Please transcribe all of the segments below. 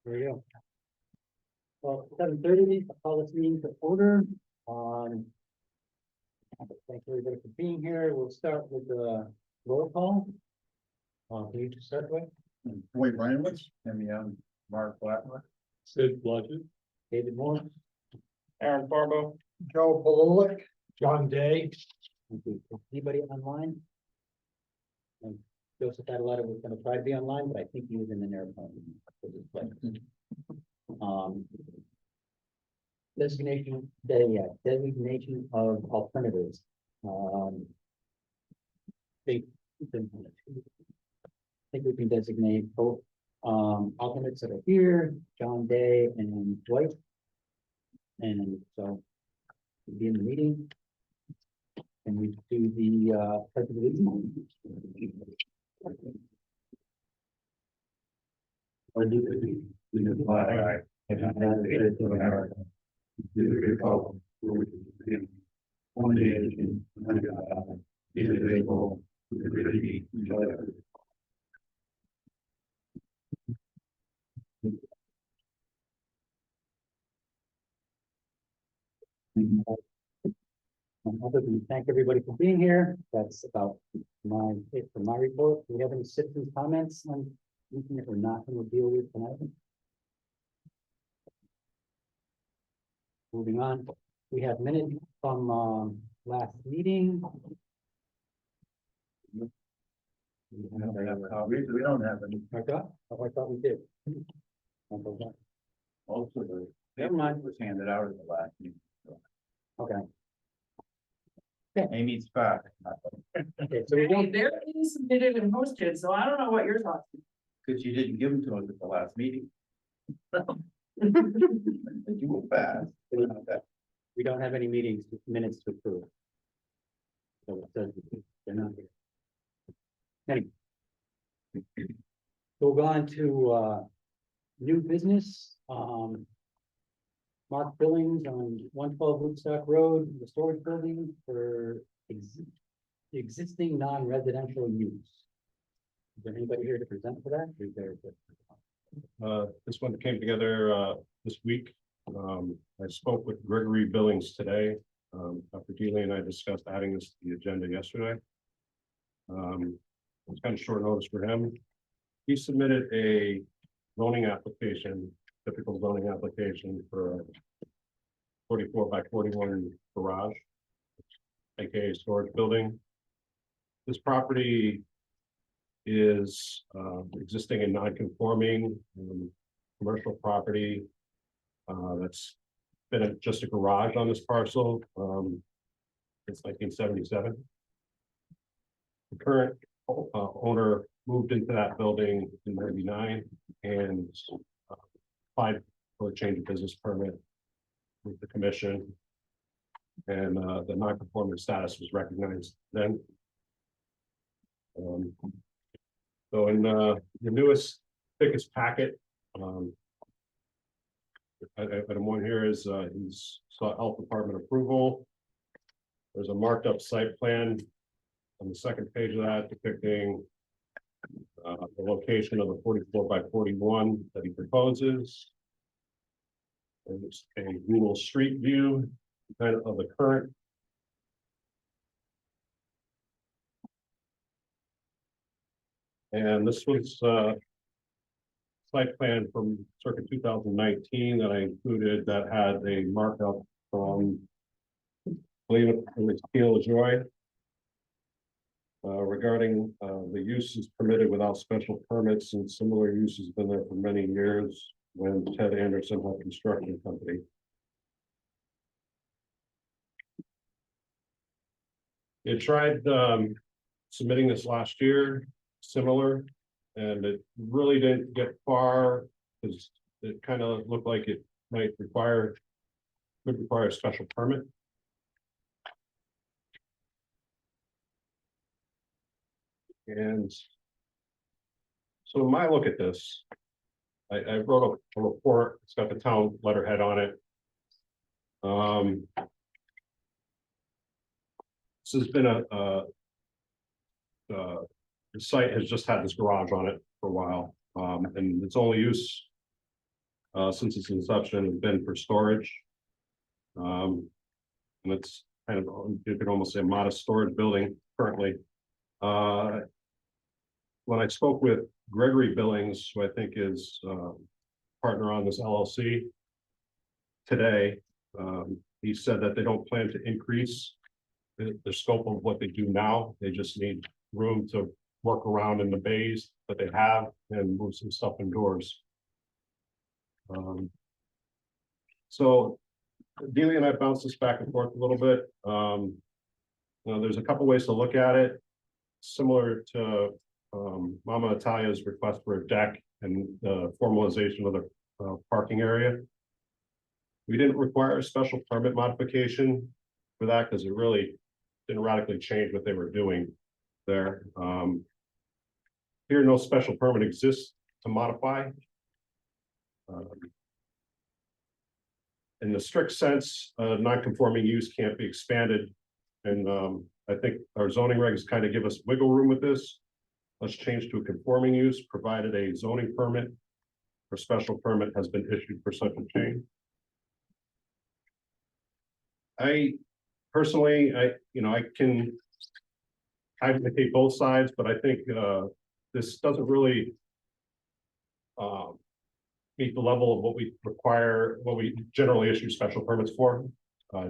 There we go. Well, 7:30, I'll call this meeting to order. Thank everybody for being here. We'll start with the roll call. Can you just start with? Wait, Ryanwitz and Mark Blackwood. Sid Blodgett. David Moore. Aaron Farbo. Joe Palolic. John Day. Anybody online? And Joseph Adeletta was gonna try to be online, but I think he was in an airplane. Designation of alternatives. I think we can designate both alternates that are here, John Day and Dwight. And so we'll be in the meeting. And we do the pledge of allegiance. One nation, under God, indivisible, with liberty and justice. Other than thank everybody for being here, that's about it for my report. Do we have any citizens' comments on anything that we're not going to deal with tonight? Moving on, we have minutes from last meeting. We don't have any. I thought we did. Okay. Also, the Never mind. was handed out at the last meeting. Okay, Amy's back. okay, so we don't, They're being submitted and posted, so I don't know what you're talking. Because you didn't give them to us at the last meeting. You were fast. we don't have any minutes to approve. So it says they're not here. Anyway. We'll go on to new business. Mark Billings on 112 Woodstock Road, the storage building for existing non-residential use. Is there anybody here to present for that? Is there? This one came together this week. I spoke with Gregory Billings today. Dr. Dealey and I discussed adding this to the agenda yesterday. It's kind of short notice for him. He submitted a zoning application, typical zoning application for a 44 by 41 garage, aka storage building. This property is existing and non-conforming commercial property that's been just a garage on this parcel. It's 1977. The current owner moved into that building in '99 and applied for a change of business permit with the commission, and the non-conforming status was recognized then. So in the newest, thickest packet, item one here is he's sought health department approval. There's a marked up site plan on the second page of that depicting the location of the 44 by 41 that he proposes. There's a Google Street View kind of the current. And this was site plan from circa 2019 that I included that had a markup from, I believe it was Keel Joy. Regarding the uses permitted without special permits, and similar uses been there for many years when Ted Anderson had construction company. They tried submitting this last year, similar, and it really didn't get far because it kind of looked like it might require, would require a special permit. And so when I look at this, I wrote a report. It's got the town letterhead on it. This has been the site has just had this garage on it for a while, and its only use since its inception has been for storage. And it's kind of, you could almost say a modest storage building currently. When I spoke with Gregory Billings, who I think is partner on this LLC today, he said that they don't plan to increase the scope of what they do now. They just need room to work around in the bays that they have and move some stuff indoors. So Delia and I bounced this back and forth a little bit. There's a couple ways to look at it. Similar to Mama Natalia's request for a deck and the formalization of the parking area. We didn't require a special permit modification for that because it really didn't radically change what they were doing there. Here, no special permit exists to modify. In the strict sense, non-conforming use can't be expanded. And I think our zoning regs kind of give us wiggle room with this. Let's change to a conforming use, provided a zoning permit or special permit has been issued for such a change. I personally, I can advocate both sides, but I think this doesn't really meet the level of what we require, what we generally issue special permits for.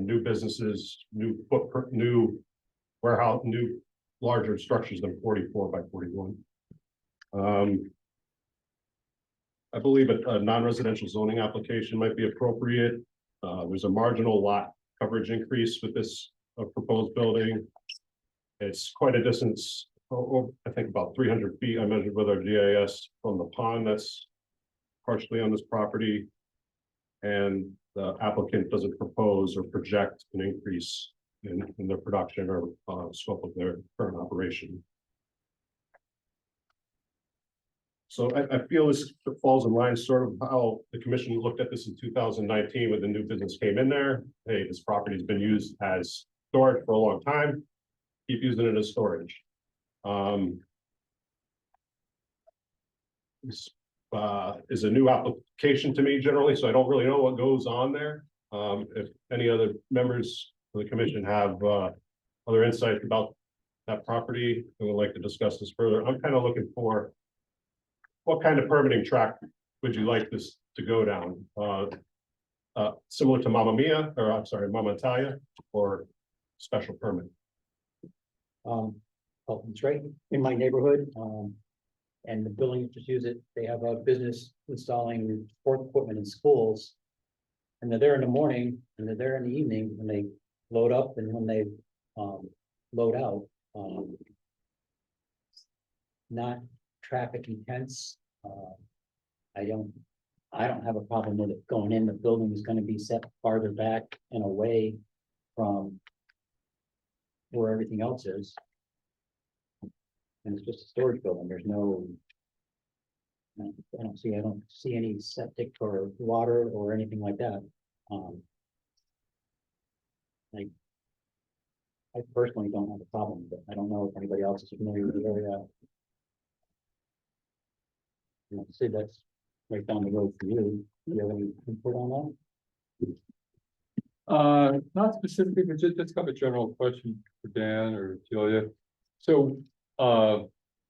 New businesses, new footprint, new warehouse, new larger structures than 44 by 41. I believe a non-residential zoning application might be appropriate. There's a marginal lot coverage increase with this proposed building. It's quite a distance, I think about 300 feet. I measured with our GIS from the pond that's partially on this property. And the applicant doesn't propose or project an increase in their production or scope of their current operation. So I feel this falls in line sort of how the commission looked at this in 2019 when the new business came in there. Hey, this property has been used as storage for a long time. Keep using it as storage. This is a new application to me generally, so I don't really know what goes on there. If any other members of the commission have other insight about that property and would like to discuss this further, I'm kind of looking for what kind of permitting track would you like this to go down? Similar to Mama Natalia, or special permit? Well, it's right in my neighborhood, and the building just use it. They have a business installing sport equipment in schools. And they're there in the morning and they're there in the evening when they load up and when they load out. Not traffic intense. I don't have a problem with it going in. The building is going to be set farther back and away from where everything else is. And it's just a storage building. There's no, I don't see any septic or water or anything like that. I personally don't have a problem with it. I don't know if anybody else is familiar with the area. See, that's right down the road for you. Do you have any input on that? Not specifically, but just kind of a general question for Dan or Julia. So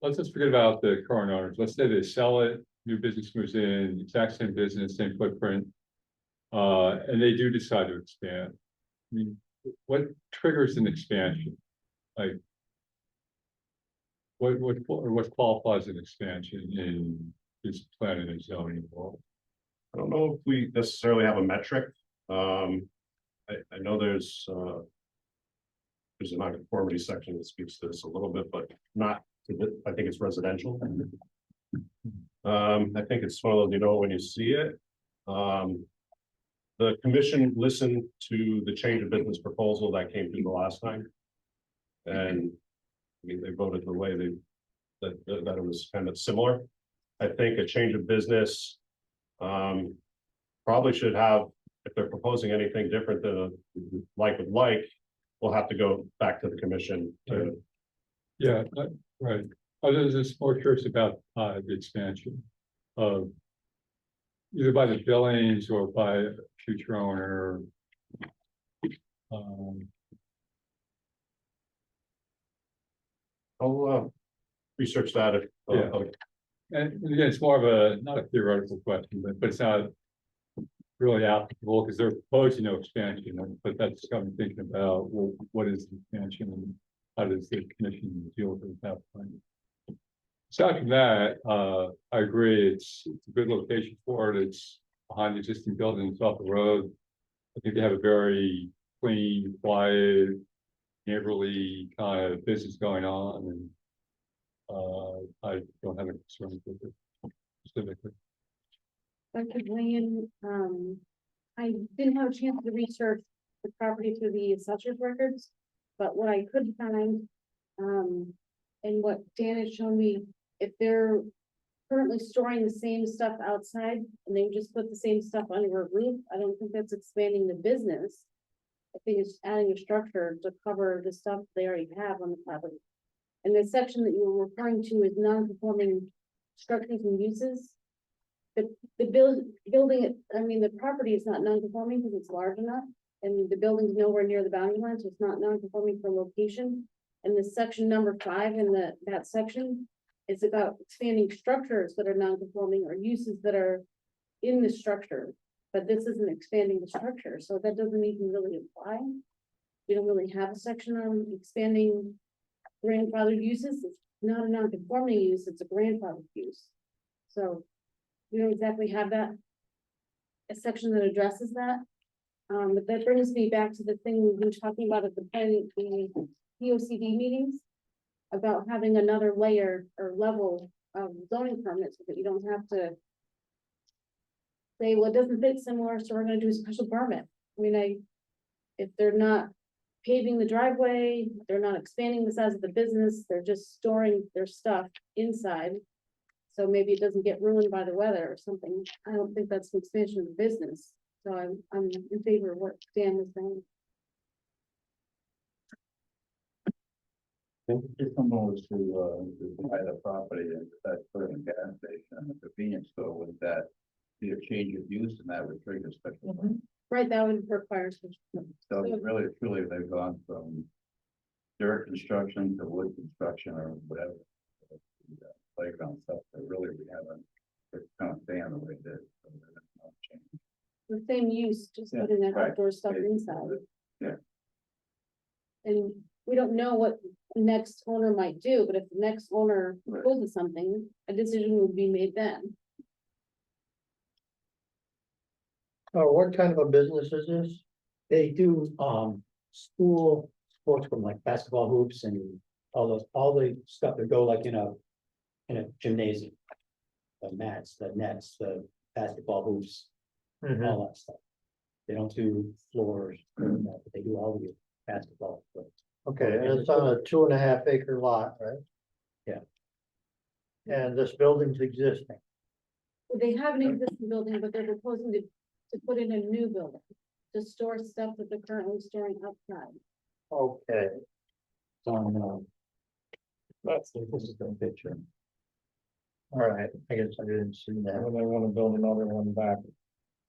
let's just forget about the current owners. Let's say they sell it, new business moves in, exact same business, same footprint, and they do decide to expand. I mean, what triggers an expansion? Like what qualifies an expansion in this planning and zoning world? I don't know if we necessarily have a metric. I know there's a non-conformity section that speaks to this a little bit, but not to the, I think it's residential. I think it's one of those, when you see it. The commission listened to the change of business proposal that came through the last time. And I mean, they voted the way that it was kind of similar. I think a change of business probably should have, if they're proposing anything different than a like with like, we'll have to go back to the commission to. Yeah, right. I was just more curious about the expansion of either by the Billings or by a future owner. Um, I'll, research that if. Yeah. And again, it's more of a, not a theoretical question, but it's not really applicable, because they're proposing no expansion, but that's got me thinking about, well, what is the expansion and how does the commission deal with it at that point? Aside from that, I agree, it's a good location for it, it's behind the existing buildings off the road. I think they have a very clean, quiet, neighborly kind of business going on, and I don't have a concern with it specifically. Dr. Blaine, I didn't have a chance to research the property through the assessor's records, but what I could find, and what Dan had shown me, if they're currently storing the same stuff outside and they just put the same stuff under a roof, I don't think that's expanding the business. I think it's adding a structure to cover the stuff they already have on the property. And the section that you were referring to is non-conforming structures and uses. The building, I mean, the property is not non-conforming because it's large enough, and the building's nowhere near the boundary line, so it's not non-conforming for location. And the section number 5 in that section is about expanding structures that are non-conforming or uses that are in the structure. But this isn't expanding the structure, so that doesn't even really apply. We don't really have a section on expanding grandfathered uses. It's not a non-conforming use, it's a grandfathered use. So we don't exactly have that, a section that addresses that. But that brings me back to the thing we've been talking about at the planning, the POCD meetings, about having another layer or level of zoning permits so that you don't have to say, well, it doesn't fit similar, so we're gonna do a special permit. I mean, if they're not paving the driveway, they're not expanding the size of the business, they're just storing their stuff inside. So maybe it doesn't get ruined by the weather or something. I don't think that's an expansion of the business. So I'm in favor of what Dan was saying. If someone was to buy the property and that's put in a gas station and a convenience store, would that be a change of use and that would trigger special? permit? Right, that would require switch. So really, truly, they've gone from dirt construction to wood construction or whatever. Playground stuff, they really, we haven't, it's kind of staying the way it is. So there's no change. The same use, just Yeah, putting that right. outdoor stuff Yeah. inside. Yeah. And we don't know what the next owner might do, but if the next owner Right. proposes something, a decision would be made then. What kind of a business is this? They do, school sports from like basketball hoops and all the stuff that go like in a gymnasium. The mats, the nets, the basketball hoops, all that stuff. They don't do floors, but they do all the basketball. Okay, and it's on a 2.5 acre lot, right? Yeah. And this building's existing. They have an existing building, but they're proposing to put in a new building. To store stuff that they're currently storing outside. Okay, It's on, this is the picture. all right, I guess I didn't see that. And they want to build another one back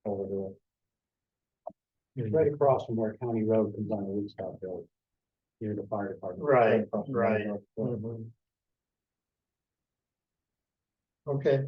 over there. It's right across from where County Road comes on the Woodstock Road. Near the fire department. Right, Across from right. the road. Okay,